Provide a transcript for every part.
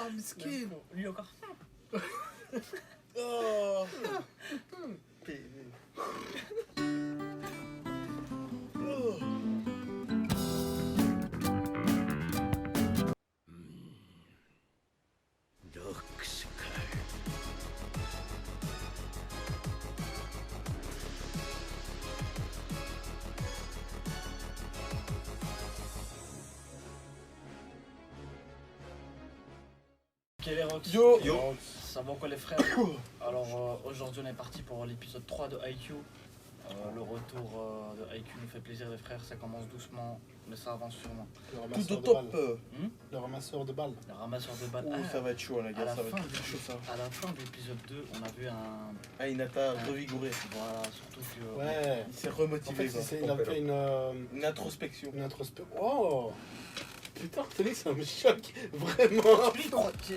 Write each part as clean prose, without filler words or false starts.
Ah, miskin. Lui encore. Oh. Oh. Dark Sky. Quel est Rox? Yo. Ça va quoi les frères? Alors aujourd'hui on est parti pour l'épisode 3 de IQ. Le retour de IQ nous fait plaisir les frères, ça commence doucement mais ça avance sûrement. Tout au top. Le ramasseur de balles. Le ramasseur de balles. Oh, ça va être chaud la à gars, la ça va fin être très chaud ça. À la fin de l'épisode 2 on a vu un... Ah, Hinata revigoré. Voilà, surtout que... Ouais. Il s'est En remotivé fait, quoi. il a fait Une introspection. une introspection. Oh. Putain, Tony, ça me choque vraiment. Lui, tu vois, j'ai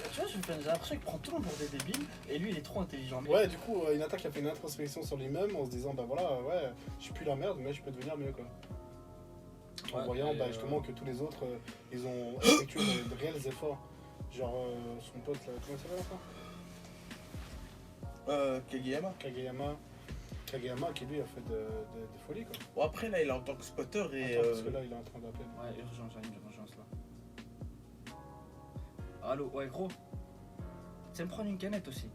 l'impression qu'il prend tout le monde pour des débiles et lui il est trop intelligent. Mais... Ouais, du coup, Hinata qui a fait une introspection sur lui-même en se disant, bah voilà, ouais, je suis plus la merde, mais je peux devenir mieux quoi. En Ouais, voyant et, bah, justement que tous les autres, ils ont effectué de réels efforts. Genre son pote là, comment il s'appelle encore Kageyama. Kageyama qui lui a fait des folies quoi. Bon après là il est en tant que spotter et Attends, parce que là il est en train d'appeler. Ouais, urgence, j'ai une urgence là. Allô, ouais gros. Tu sais me prendre une canette aussi.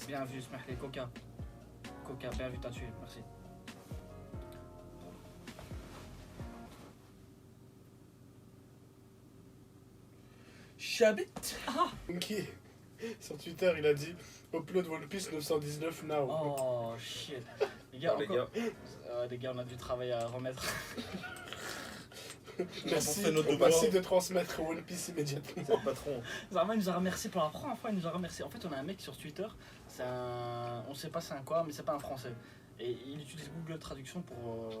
Bien vu, Smahlé, Coca. Coca, bien vu, t'as tué, merci. Chabit. Ok. Sur Twitter, il a dit upload One Piece 919 now. Oh shit. Les gars, Oh, les encore... les gars, on a dû travailler à remettre. Merci, fait notre devoir. merci de transmettre One Piece immédiatement. C'est le patron. Zarma il nous a remercié pour la première fois, il nous a remercié. En fait, on a un mec sur Twitter, c'est un... on sait pas c'est un quoi, mais c'est pas un français. Et il utilise Google Traduction pour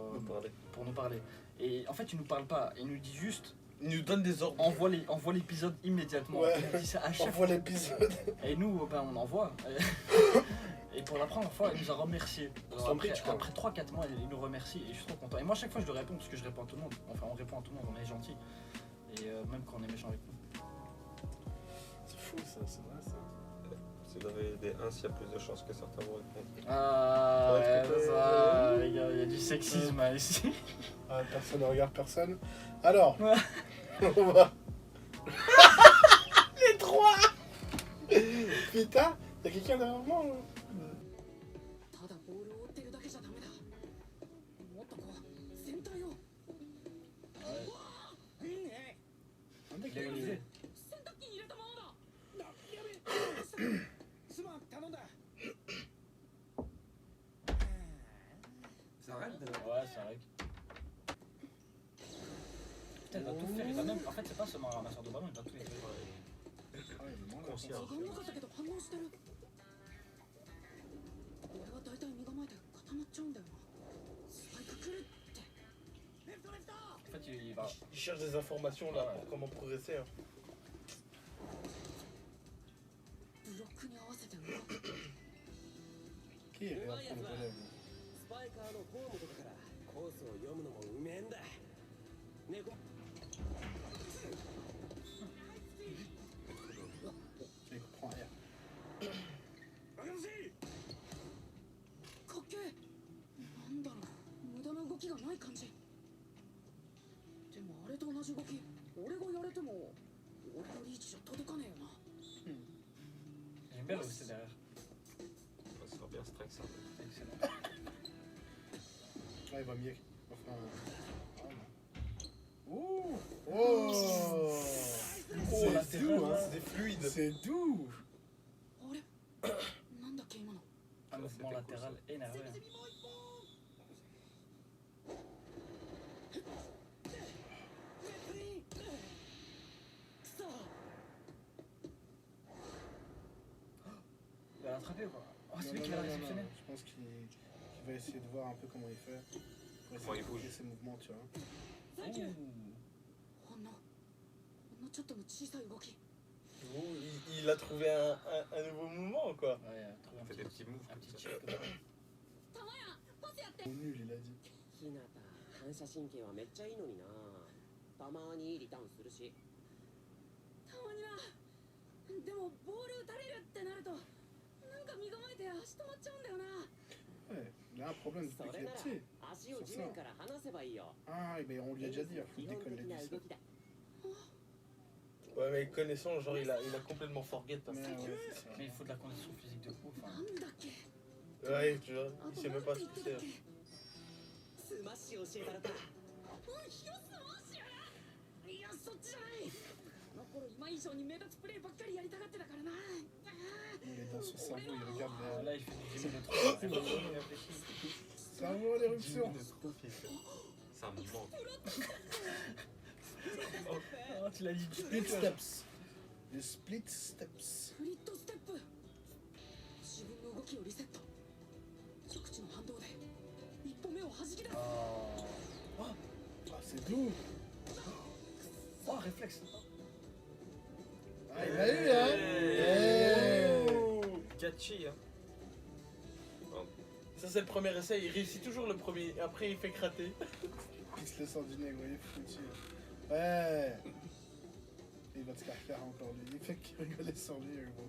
nous parler. Et en fait, il nous parle pas, il nous dit juste Il nous donne des ordres. envoie l'épisode immédiatement. Ouais. Il dit ça à chaque Envoie l'épisode. Et nous, ben, on envoie. Et pour la première fois, il nous a remercié. Sans bridge, quoi. Après 3-4 mois, il nous remercie et je suis trop content. Et moi, à chaque fois, je lui réponds parce que je réponds à tout le monde. Enfin, on répond à tout le monde, on est gentil. Et même quand on est méchant avec nous. C'est fou ça, c'est vrai ça. Si vous avez des 1, s'il y a plus de chances que certains vont répondre. Ah, Ouais, ouais, c'est ça, les gars, il y a du sexisme hein, ici. Ah, personne ne regarde personne. Alors, Ouais. on va. Les trois. Putain, y'a quelqu'un derrière moi là. ただボールを追ってるだけじゃダメだ。もっとこう全体を。ねえ。 Un mec, il a réalisé. 洗濯機に入れたままだ。やべえ。すまん頼んだ。 Ça arrête de... Ouais, c'est vrai. Putain, il va tout faire. Il va même... En fait, c'est pas seulement un ramasseur de ballon, il va tout faire. 時間なかったけど反応してる。俺は大体身構えて固まっちゃうんだよな。スパイク来るって。レフトレフト。 En fait, il va... Il cherche des informations là pour comment progresser. Hein. ブロックに合わせて動く。 Qui est là pour le relève? スパイカーのホームとかからコースを読むのもうめえんだ。猫 Il comprend rien. かっけえ。なんだろう、無駄な動きがない感じ。でもあれと同じ動き、俺がやれても俺のリーチじゃ届かねえよな。 J'aime bien le aussi derrière. Ça sera bien strike ça. Excellent. Ouais, il va mieux. Enfin. Oh. Oh. C'est doux, hein. C'est fluide. C'est doux. あれなんだっけ今の。 Un mouvement latéral énervé. Hein. Il va l'attraper ou quoi? Oh, c'est lui qui va réceptionner. Je pense qu'il va essayer de voir un peu comment il fait. Pour Comment essayer il de bouge. bouger ses mouvements, tu vois. ほんのちょっとの小さい動き。 Oh, il a trouvé un nouveau mouvement quoi. Ouais, trouver un Fait des petit, petits moves un comme petit ça. chip comme ça. たまやパスやって。 Au nul, il a dit. ひなた反射神経はめっちゃいいのにな。たまにいいリターンするし。たまにな。足止まっちゃうんだよな。 Ouais, il a un problème depuis そ qu'il れ est なら petit. 足を地面から離せばいいよ。 Ah, mais on lui a déjà dit, il faut 基 qu'il 本 décolle 的 les な vis. 動きだ。 Ouais, mais connaissant, genre, il a complètement forget. Hein. Mais ouais, c'est ça. Mais il faut de la condition physique de ouf. な Hein. んだっけ。 Ouais, tu vois, あ il と sait なん même て pas 言 ce って que たっ c'est. け。スマッシュ教えられた。ヒロスマッシュ。いや、そっちじゃない。あの頃今以上に目立つプレーばっかりやりたがってたからな。 Il est dans son cerveau, il regarde Ah, les... là, il fait du gym de trop. Il réfléchit. Cerveau en éruption. Ça me manque. Oh, tu l'as dit. Split steps. Les split steps. フリットステップ。自分の動きをリセット。直地の反動で一歩目を弾き出す。 Oh. Ah, c'est doux. Oh, réflexe. Ah, il a eu, hein. Yeah. Catchy, hein. Ça, c'est le premier essai, il réussit toujours le premier, après il fait crater. Il se laisse en vinaigre, il est foutu. Ouais. Il va te faire encore lui. Il fait qu'il rigolait sur lui, gros.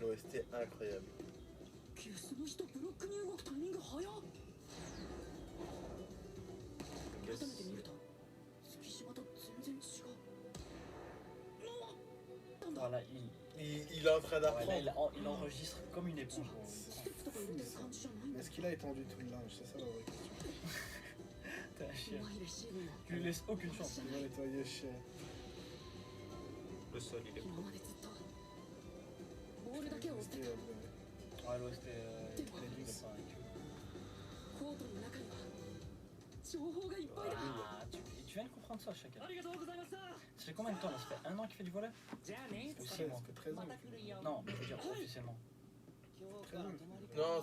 L'OST incroyable. キュースの人ブロックに動くタイミング早っ。改めて見ると月島と全然違う。なんだ。 Voilà, Il est en train ouais, là, d'apprendre. il enregistre comme une éponge. ステップとか入れてる感じじゃないん Mais だ。 est-ce qu'il a étendu tout le linge? C'est ça la vraie question. T'es un chien. うまいレシーブも Tu lui laisses aucune chance. Il va nettoyer chien. Le sol, il est 今までずっとボールだけを追ってた。 Ouais, l'OST, il est nul, ça. コートの中には情報がいっぱいだ。 Ah, tu viens de comprendre ça, chacun. ありがとうございました。 Ça fait combien de temps là? Ça fait 1 an qu'il fait du volet? じゃあね。 Ou 13, 6 mois? ça fait 13 ans. また来るよ。 Non, mais je veux dire officiellement. 今日から泊まりか。 Non,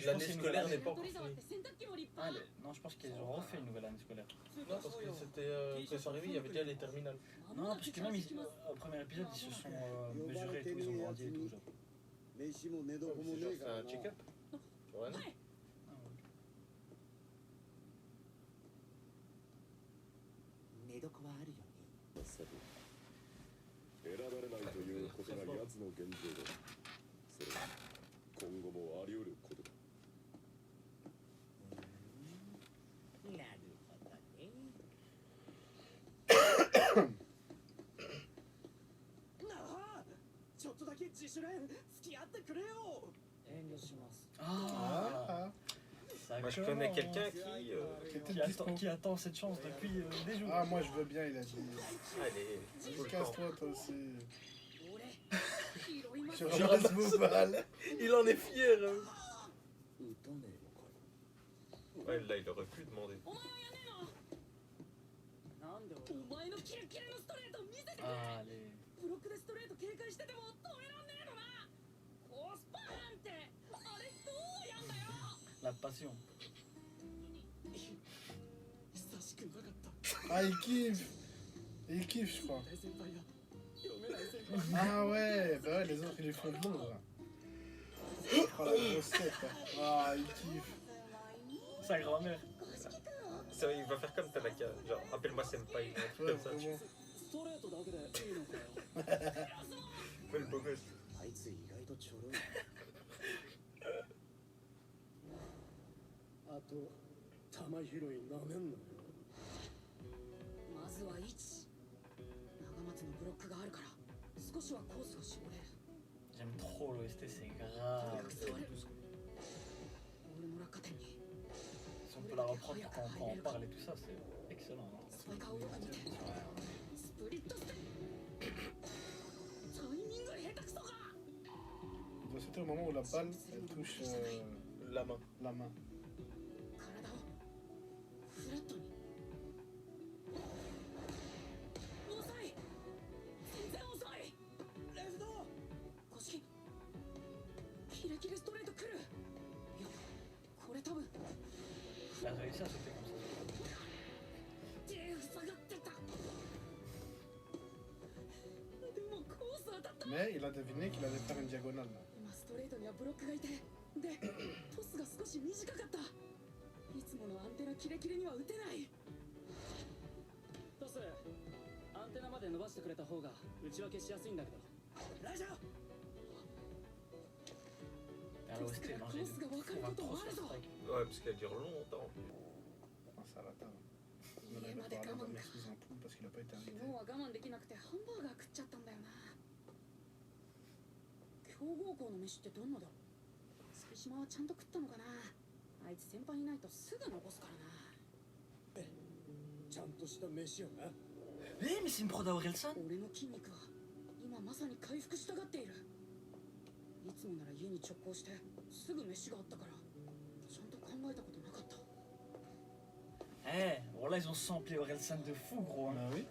l'année scolaire n'est pas encore 鳥沢っ finie. て洗濯機も立 Ah, 派。 non, je pense qu'ils ont refait une nouvelle année scolaire. Non, parce que c'était quand c'est arrivé, il y avait déjà les terminales. Non, parce que même au premier épisode, ils se sont mesurés et tout, ils ont grandi et tout. Genre. 飯も寝 Ouais, 床 mais も c'est ね genre え c'est から un な check-up. Tu vois, non? Ah, ouais. 寝床はあるよね。選ばれないということが奴の現状だ。それは今後もあり得ることだ。なるほどね。なあ、ちょっとだけ自主練付き合ってくれよ。遠慮します。 Ah, Ah, ça Moi, je connais commence. quelqu'un qui. Qui attend cette chance depuis des jours. ah, moi je veux bien, il a dit. Allez, tout le temps. Casse-toi toi aussi. 俺拾いま Je す。 ramasse vos balles. Il en est fier. 打たねえのかよ。 Ouais, là, il aurait pu demander. お前はやねえの。なんでお前のキレッキレのストレート見せてくれ。 Ah, les... ブロックでストレート警戒してても止めらんねえのな。コースパーンってあれどうやんだよ。 La passion. 久しくなかった。 Ah, il kiffe. Il kiffe, je crois. 大先輩が読めない先輩。 Ah ouais, bah ouais, les autres ils lui font de l'ombre. Il prend la grosse tête. Là. Ah, il kiffe. Sa grand-mère. Ça, il va faire comme Tanaka. Genre, appelle-moi Senpai. Un truc Ouais, comme ça. vraiment. ストレートだけでいいのかよ。 Ouais, le beau gosse. あいつ意外とちょろい。あと、玉拾いなめんなよ。まずは1。長松のブロックがあるから少しはコースを絞れる。 J'aime trop l'OST, c'est とに grave. かく座れる。ボールの落下点に Si on peut la reprendre quand on parle et tout ça, c'est excellent. Hein. スパイカーをよく見て。スプリットステップ。タイミング下手くそか。 Il doit sauter au moment où la balle elle touche La main. la main. 体をフラットに。遅い。全然遅い。レフト。公式。キレキレストレート来る。いや、これ多分。 Il a réussi à sauter comme ça. 手塞がってた。でもコース当たった。 Mais il a deviné qu'il allait faire une diagonale là. 今ストレートにはブロックがいて、でトスが少し短かった。いつものアンテナキレキレには打てない。トス、アンテナまで伸ばしてくれた方が内訳しやすいんだけど。ラジャー。 À l'OST, non, j'ai Comment on va trop sur Strike. Ouais, parce qu'elle dure longtemps. Ah, ça va, t'as. On en avait parlé d'un mec sous un poule parce qu'il a pas été 昨 invité. 日は我慢できなくてハンバーガー食っちゃったんだよな。強豪校の飯ってどんなだろう。月島はちゃんと食ったのかな。あいつ先輩いないとすぐ残すからな。ちゃんとした飯をな。 Eh, mais c'est une prod à Orelsan. 俺の筋肉は今まさに回復したがっている。いつもなら家に直行してすぐ飯があったからちゃんと考えたことなかった。 Eh, bon là ils ont samplé Orelsan de fou gros. Hein. Bah oui.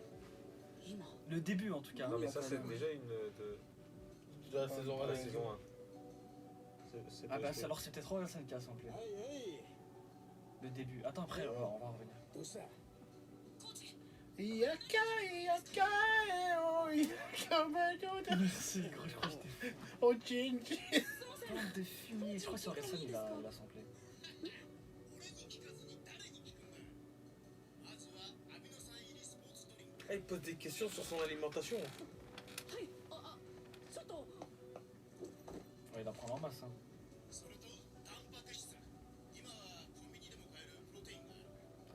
今 Le début en tout cas. Non, mais ça, c'est déjà une De la saison de 1 la saison 1. Ah bah alors c'est peut-être Orelsan qui a samplé. はいはい。 Le début. Attends après, on va revenir. どうした？ Yakai, yakai, oh, yakai, Merci gros, je crois que j'étais oh, Jinji. plein de fumier. Je crois que c'est Orelsan il a samplé. Ah, il pose des questions sur son alimentation. はいちょっと Ouais, il en prend en masse. Hein.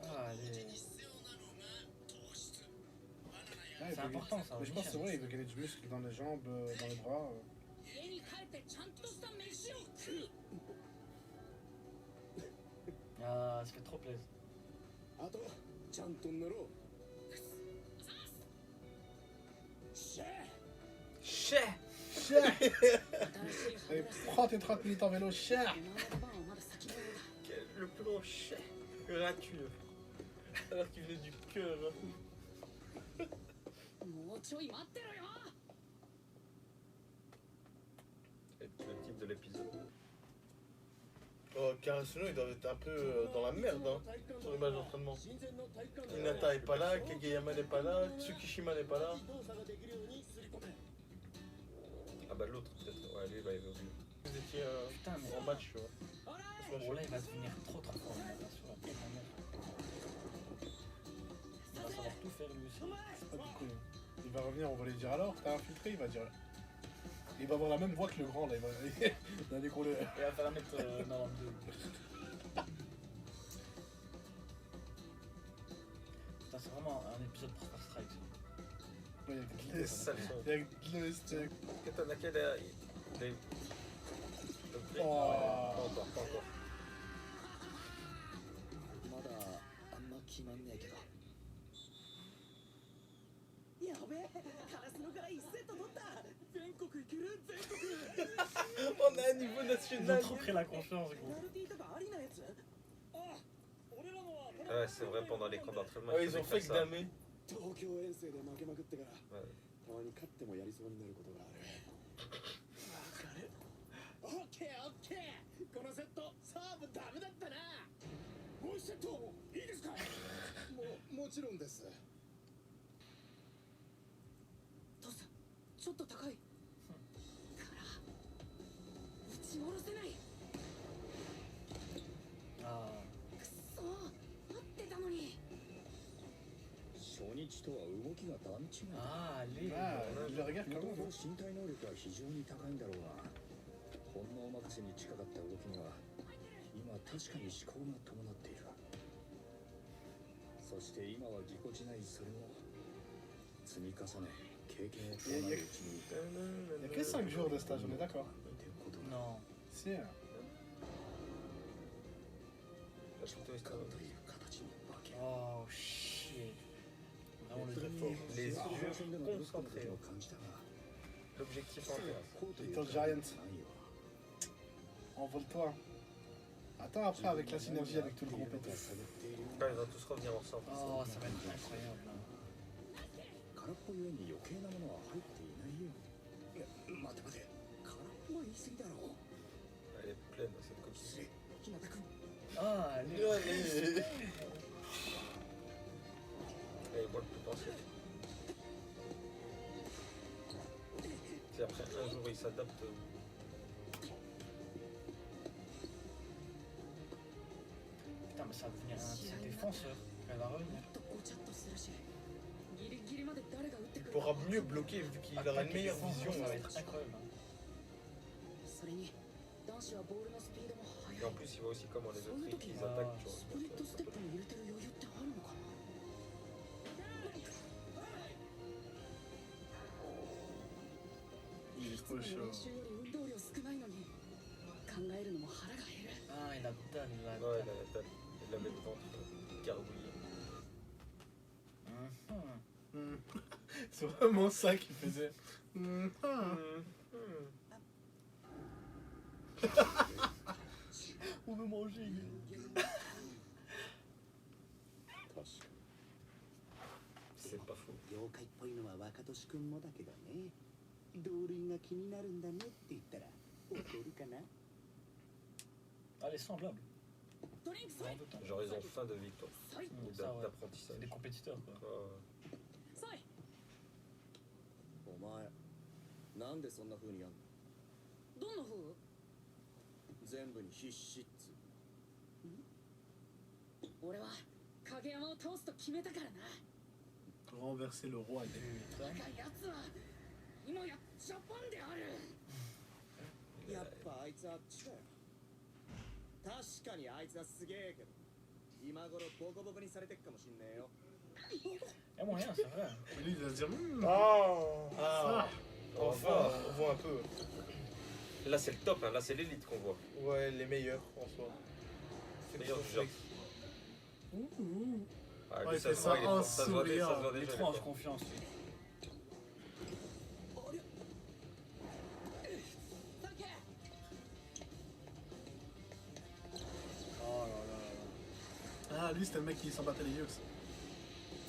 Ah, allez. Ah, il C'est veut- important ça. Mais je pense que c'est vrai, il veut gagner du muscle dans les jambes, dans les bras. 家に帰ってちゃんとした飯を食う。 Ah, ça fait trop plaisir. あとちゃんと寝ろ。シェー。 Chais. 新しい歯 Allez, ブラシ prends tes 30 minutes en vélo, cher. お前の出番はまだ先のようだ。 Le plus gros chais gratuit. Alors qu'il venait du cœur. もうちょい待ってろよ。 Et le titre de l'épisode. Oh, Karasuno, il doit être un peu dans la merde hein, sur l'image d'entraînement. Hinata est pas là, Kageyama n'est pas là, Tsukishima n'est pas là. Ah bah l'autre, peut-être. Ouais, lui, il va évoluer. Vous étiez Putain, mais en match, tu vois. bon là il va devenir trop fort. Là, sur la tête, la merde. Il va savoir tout faire lui aussi. Ah, du coup, il va revenir, on va lui dire alors, t'as infiltré, il va dire. Il va avoir la même voix que le grand là, il va aller gros le. Il va faire la mettre 92. Putain, c'est vraiment un épisode pour faire strike. Ça. Ouais, il y a que de Des l'est. sales sons. Il y a que de l'est. Katanaka, il a... Oh. Pas encore, pas encore. まだあんま決まんねえけど。やべえ、カラスのから1セット取った。全国行ける全国。 On a un niveau Ils ont national. trop pris la confiance, ペ gros. ナルティーとかありなやつ？あ、俺らのは。 Ouais, c'est vrai, pendant les camps d'entraînement. Ouais, il ils ont faisait fait que que ça. damer. 東京遠征で負けまくってから、 Ouais. たまに勝ってもやりそうになることがある。わかる。オッケーオッケー。このセットサーブダメだったな。もう一セットいいですか？もちろんです。父さんちょっと高いから打ち下ろせない。 Ah. くそ待ってたのに。初日とは動きが段違いだ。 Ah, allez. Ah, il le regarde も quand とも même. と身体能力は非常に高いんだろうが、本能任せに近かった動きには今確かに思考が伴っている。そして今はぎこちないそれを積み重ね経験を伴ううちに Il y a que 5 jours de stage, on est d'accord. 見ていくことが Non. Si. Hein. La photo est 顔という形に化ける。 Oh shit. Vraiment le Très très fort. fort. Les 前 yeux 線でのブロックの concentrés. 時を感じたが、 L'objectif en terre. こうという Little Giant. ないよ。 Envole-toi. Attends après avec la synergie avec tout le groupe et tout. Là, ils vont tous revenir ensemble. Oh, ça va être incroyable. Là. 空っぽゆえに余計なものは入っていないよ。待て待て、空っぽは言い過ぎだろう。 Elle est pleine, cette coquille. 失礼、日向君。 Ah, allez. Allez. Elle voit le potentiel. Si après un jour il s'adapte. Putain, mais ça va devenir un petit défenseur. Elle va も revenir. っとごちゃっとするしギリギリまで誰が打ってく Il る pourra mieux bloquer vu qu'il aura une meilleure vision. Ça va Ouais. être incroyable. それに男子はボールのスピードも Et 速 en い plus, il voit aussi comment les そう autres いう équipes 時 ils attaquent, tu スプリットステップに入れてる余裕ってあるのかな Il est いつ trop もの chaud. 練習より運動量少ないのに考えるのも腹が減る Ah, il a dalle, il a vois. Ouais, dalle. il avait le ventre gargouillé. Mhm. C'est vraiment ça qu'il faisait. On veut manger. 確か C'est pas faux. 妖怪っぽいのは若年くんもだけどね同類が気になるんだねって言ったら怒るかな Ah, les semblables. ドリンクサイ Vraiment tout le temps. Genre, ils ont faim de victoire, サイ Mm, ou ça, ouais. d'apprentissage. C'est des compétiteurs, quoi. Ouais. サイお前なんでそんな風にやんのどんな風全部に必死っつ俺は影山を倒すと決めたからな Renverser le roi. バカやつは今やジャパンであるやっぱあいつあっちかよ確かにあいつはすげえけど今頃ボコボコにされてっかもしんねえよ Y a moyen, c'est vrai. Et lui, il va se dire Ah, enfin, on voit un peu. Là, c'est le top, hein. Là, c'est l'élite qu'on voit. Ouais, les meilleurs en soi. C'est Meilleurs le du genre. Ah, Ouais, lui, il fait se voit, ça il est en fort. Ça se voit souriant. ça se voit Il est déjà, trop en il est fort. confiance, lui. サンキュー Oh là là. Ah, lui, c'était le mec qui s'en battait les yeux.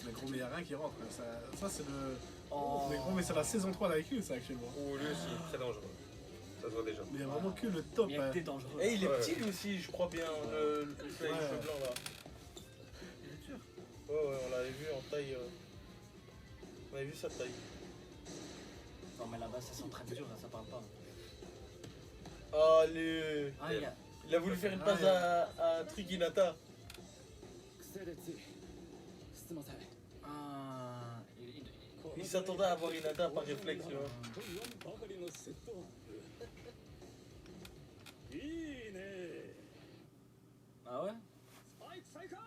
Mais gros, mais y a rien qui rentre. Ça c'est le. Oh. Mais gros, mais c'est la saison 3 d'IQ, ça, actuellement. Ouh, lui aussi, très dangereux. Ça se voit déjà. Mais il y a vraiment que le top. Il y a hein. que des dangereux. Et il est Ouais. petit lui aussi, je crois bien, le celui avec les cheveux blancs là. C'est sûr. Ouais, on l'avait vu en taille. On avait vu sa taille. Non, mais là-bas, ça s'entraîne dur, là, ça parle pas. Allez. Ah, il y a. Il a voulu faire une Ah, passe ouais. à Triginata. 癖でついすいません Ah. Il s'attendait à avoir Hinata par réflexe, tu vois. 言わんばかりのセットいいね Ah ouais. スパイク再開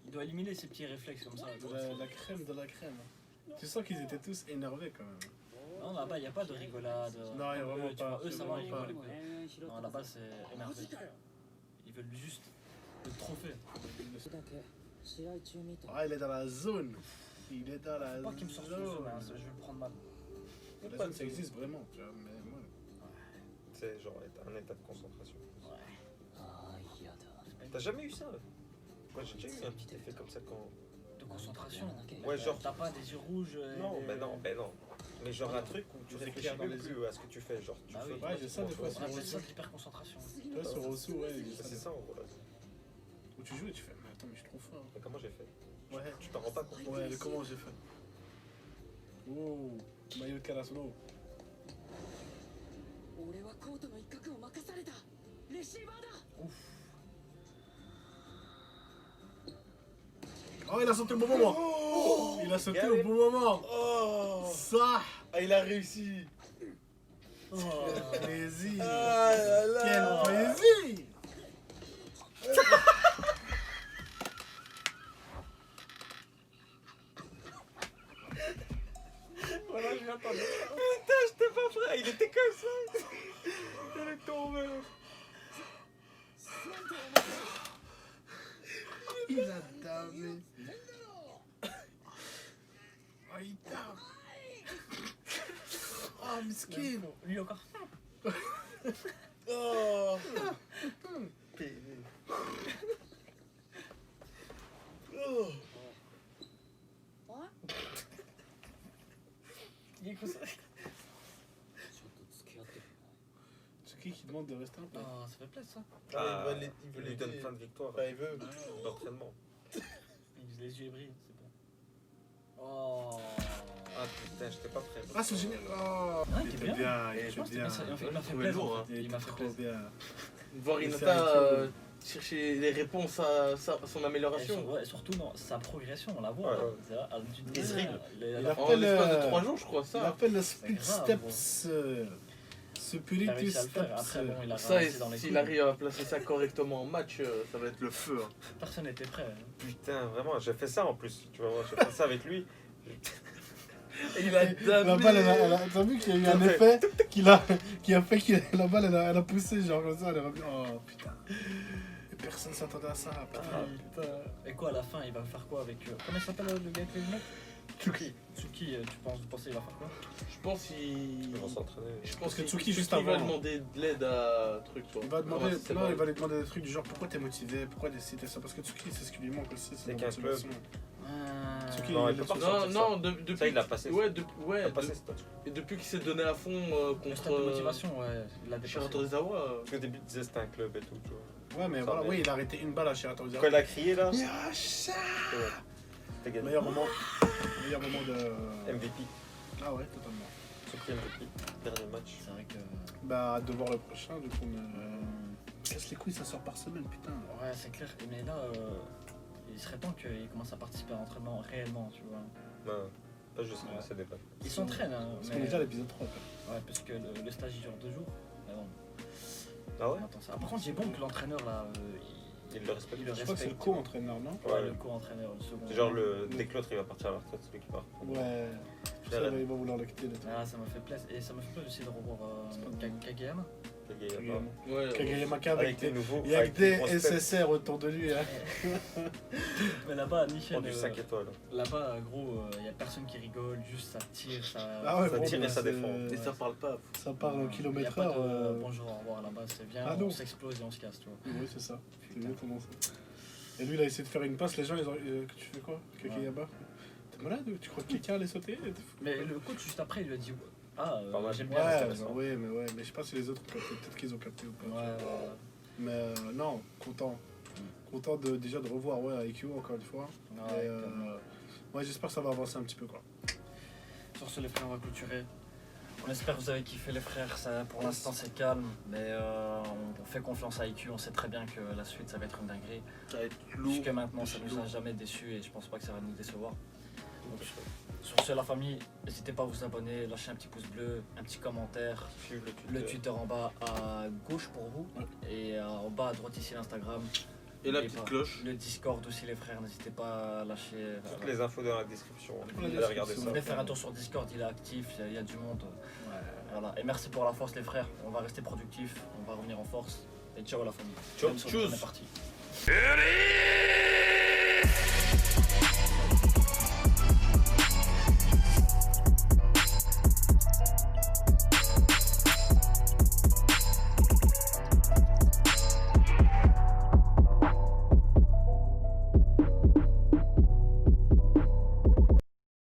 Il doit éliminer ces petits réflexes comme ça. La crème de la crème. Tu sens qu'ils étaient tous énervés quand même. Non, là-bas, il n'y a pas de rigolade. Non, il y a vraiment Tu vois, pas. eux, ça va, Vraiment ils pas. rigolent. Non, là-bas, c'est énervé. Ils veulent juste le trophée. だけ試合中見た Ah, il est dans la zone. Il est dans la Faut pas qu'il me sorte le jeu, zone. hein, je vais le prendre mal. La zone, ça existe vraiment, tu vois. Mais moi, C'est genre un état de concentration. ああ嫌だ T'as jamais eu ça? Moi, j'ai déjà eu un petit effet comme ça quand. De concentration. Ouais, genre. T'as pas des yeux rouges. Non, mais non, mais non. Mais genre un truc où tu C'est réfléchis clair dans même les plus à ce que tu fais. Genre, tu Ah fais. oui. Ouais, j'ai ça des fois, On appelle ça de l'hyperconcentration. tu vois, sur Rosu, ouais, il y a C'est ça. ça en gros là. Où tu joues et tu fais, mais attends, mais je suis trop fort. Mais comment j'ai fait? Ouais, Tu t'en rends pas compte? ouais, mais comment j'ai fait? Oh, maillot de Karasuno. 俺はコートの一角を任されたレシーバーだ Oh, il a sauté au bon moment! Il a sauté au bon moment! Oh Ça! Ah, il a réussi. Oh. Plaisir! Ah là là. Quel plaisir! Voilà, je l'attendais. Putain, j'étais pas prêt! Il était comme ça! Il est tombé! Il a damé! Oh, il tape! Oh, miskin! Lui encore. Oh PV. Oh. あ Il est comme ça. ちょっと付き合ってる C'est qui demande de rester un peu? Oh, ça fait plaisir ça. Ah, il Il veut lui donne l'aider. plein de victoires Enfin, il veut. d'entraînement. Les yeux brillent, c'est bon. Oh. Ah putain, j'étais pas prêt. Ah, c'est génial! Oh! Ouais, Il il était était bien, il Je était pense que bien. il m'a fait trouvais plaisir. lourd, hein. Il Il m'a était fait trop plaisir. bien. Voir Mais Hinata c'est avec chercher les réponses à son Et, amélioration. ouais, et surtout, non, sa progression, on la voit. Ouais. Là. C'est vrai, tu te dis, Israël. Il a En fait l'espace de le- 3 jours, je crois, Il ça. appelle le Split grave, Steps. il a réussi à le faire. Après, bon, il a Ça, ramassé dans les s'il couilles. arrive à placer ça correctement en match, ça va être le feu. Hein. Personne n'était prêt. Putain, vraiment, j'ai fait ça en plus. Tu vois, j'ai fait ça avec lui. Et il a La dabé. balle, t'as vu qu'il y a eu un Ouais. effet qui a fait que la balle, elle a poussé, genre comme ça, elle est revenue. Oh putain. Et personne s'attendait à ça. Putain. Et quoi, à la fin, il va faire quoi avec. Comment il s'appelle le gars avec les lunettes Tsuki. Tsuki, tu penses qu'il va faire quoi? Je pense qu'il. Ils vont s'entraîner. Je pense Parce que que Tsuki, juste va avant- demander de l'aide à truc. Quoi. Il va demander, Ouais, c'est non, bon. il va lui demander des trucs du genre pourquoi t'es motivé, pourquoi décider ça. Parce que Tsuki, c'est ce qui lui manque aussi. C'est la qu'un motivation. Tsuki, Non, il il peut est pas tout- Non, ressortir non, depuis. Ça, il l'a passé. Ouais, Il a passé ce stade. et depuis qu'il s'est donné à fond Le stade de contre. motivation, ouais, il a dépassé. Shira Torizawa. Parce qu'au début, il disait que c'était un club et tout, tu vois. Ouais, mais Ça, voilà, mais- oui, il a arrêté une balle à Shira Torizawa. Quand il a crié là, Yasha c'était gagné. Meilleur moment de. MVP. Ah ouais, totalement. Tsuki MVP. Dernier match. C'est vrai que. Bah, de voir le prochain, du coup, mais. Casse les couilles, ça sort par semaine, putain. Ouais, c'est clair. Mais là, il serait temps qu'il commence à participer à l'entraînement réellement, tu vois. Non, là, je sais pas, c'est des balles. Il s'entraîne, hein. Parce Mais... qu'on est déjà à l'épisode 3, quoi. Ouais, parce que le stage il dure 2 jours. Mais bon, Ah ouais on attend ça. Par contre, j'ai bon que l'entraîneur là, Il le respecte. il le Je crois que c'est le respecte. co-entraîneur, non? Ouais, Ouais, le co-entraîneur, le second. C'est genre le... dès que l'autre il va partir à la retraite, celui qui part. Ouais. Je l'ai Il va vouloir le quitter, le truc. Ah, ça m'a fait plaisir. Et ça m'a fait plaisir aussi de revoir Kageyama. Kageyama. Ouais. Kageyamaka avec Avec les des. nouveaux. Il y a avec que des des grosses têtes. SSR autour de lui. Hein. Mais là-bas, à Nichen, Prends du 5 étoiles. là-bas, gros, il y a personne qui rigole, juste ça tire, ça. Ah ouais, Ça bon, tire et bah, ça c'est- défend. Et ça parle pas. Ça parle au Y a kilomètre pas de heure. bonjour, au revoir là-bas, c'est bien, Ah on non. s'explose et on se casse, tu vois. Oui, c'est ça. C'est Putain. exactement ça. Et lui, il a essayé de faire une passe. Les gens, ils ont. Tu fais quoi? Kageyama? T'es malade? Tu crois que quelqu'un allait sauter? Mais le coach, juste après, il lui a dit ah, Pas mal. j'aime Ouais, bien mais ça. ouais, mais je sais pas si les autres ont capté. Peut-être qu'ils ont capté ou pas. Ouais, ouais. Mais non, content. Content déjà de revoir IQ encore une fois. Ouais, Et, comme, ouais, j'espère que ça va avancer un petit peu, quoi. Sur ce, les frères, on va clôturer. On espère que vous avez kiffé, les frères. Ça, pour l'instant, c'est calme, mais on fait confiance à IQ. On sait très bien que la suite, ça va être une dinguerie. Ça va être lourd. Jusqu'à maintenant, ça nous a jamais déçus et je pense pas que ça va nous décevoir. Donc, sur ce, la famille, n'hésitez pas à vous abonner, lâcher un petit pouce bleu, un petit commentaire. Suivre Le Twitter en bas à gauche pour vous et en bas à droite ici l'Instagram. Et la N'oubliez petite pas. cloche. Le Discord aussi, les frères, n'hésitez pas à lâcher. Toutes les infos dans la description. La Allez regarder ça. Venez faire un tour sur Discord, il est actif, il y a du monde. Voilà. Et merci pour la force, les frères. On va rester productifs, on va revenir en force. Et ciao la famille. Ciao, Même si on est tchuss. parti. Ready!